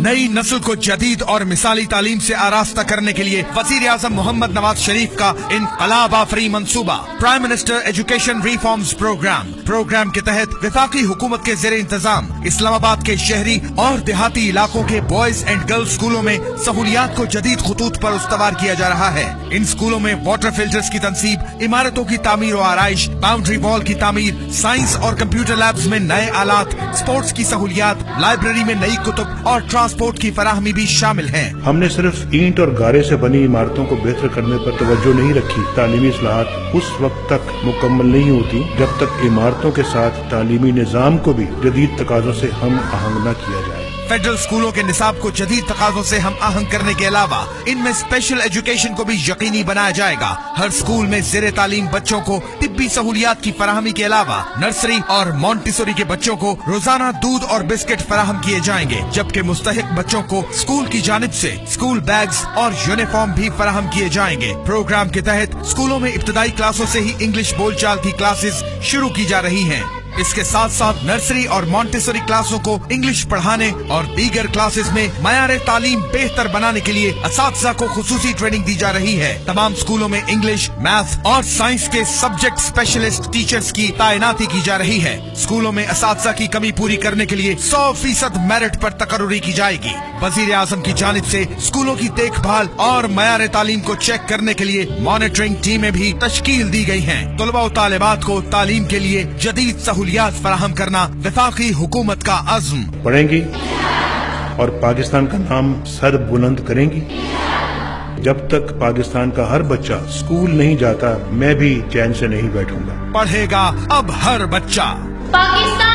नई नस्ल को जदीद और मिसाली तालीम से आरास्ता करने के लिए वजीर आजम मोहम्मद नवाज शरीफ का इनकलाब आफरी मंसूबा prime minister education reforms program के तहत वफाकी हुकूमत के जेर इंतजाम इस्लामाबाद के शहरी और देहाती इलाकों के बॉयज एंड गर्ल्स स्कूलों में सहूलियात को जदीद खतूत पर उस्तवार किया जा रहा है। इन स्कूलों में वाटर फिल्टर्स की तनसीब, इमारतों की तामीर और आराइश, बाउंड्री वॉल की तामीर, साइंस और कंप्यूटर लैब्स में नए आलात, स्पोर्ट्स की सहूलियात, लाइब्रेरी में नई कुतुब और ट्रांसपोर्ट की फराहमी भी शामिल है। हमने सिर्फ ईंट और गारे से बनी इमारतों को बेहतर करने पर तवज्जो नहीं रखी। तालीमी इस्लाहात उस वक्त तक मुकम्मल नहीं होती जब तक इमारतों के साथ तालीमी निज़ाम को भी जदीद तकाज़ों से हम आहंग न किया जाए। फेडरल स्कूलों के निसाब को जदीद तकाज़ों से हम आहंग करने के अलावा इनमें स्पेशल एजुकेशन को भी यकीनी बनाया जाएगा। हर स्कूल में ज़ेरे तालीम बच्चों को तिब्बी सहूलियात की फराहमी के अलावा नर्सरी और मॉन्टेसरी के बच्चों को रोजाना दूध और बिस्किट फराहम किए जाएंगे, जबकि मुस्तहिक बच्चों को स्कूल की जानिब से स्कूल बैग्स और यूनिफॉर्म भी फराहम किए जाएंगे। प्रोग्राम के तहत स्कूलों में इब्तदाई क्लासों से ही इंग्लिश बोलचाल की क्लासेस शुरू की जा रही हैं। इसके साथ साथ नर्सरी और मॉन्टेसरी क्लासों को इंग्लिश पढ़ाने और दीगर क्लासेस में मयार तालीम बेहतर बनाने के लिए असातिज़ा को खुसूसी ट्रेनिंग दी जा रही है। तमाम स्कूलों में इंग्लिश, मैथ और साइंस के सब्जेक्ट स्पेशलिस्ट टीचर्स की तैनाती की जा रही है। स्कूलों में असातिज़ा की कमी पूरी करने के लिए 100% मेरिट पर तकर्रुरी की जाएगी। वजीर आजम की जानिब से स्कूलों की देखभाल और मयार तालीम को चेक करने के लिए मॉनिटरिंग टीमें भी तश्कील दी गई हैं। तलबा और तालिबात को तालीम के लिए जदीद सहूलियात फराहम करना वफाकी हुकूमत का अज़्म। पढ़ेंगी और पाकिस्तान का नाम सर बुलंद करेंगी। जब तक पाकिस्तान का हर बच्चा स्कूल नहीं जाता, मैं भी चैन से नहीं बैठूंगा। पढ़ेगा अब हर बच्चा। पाकिस्तान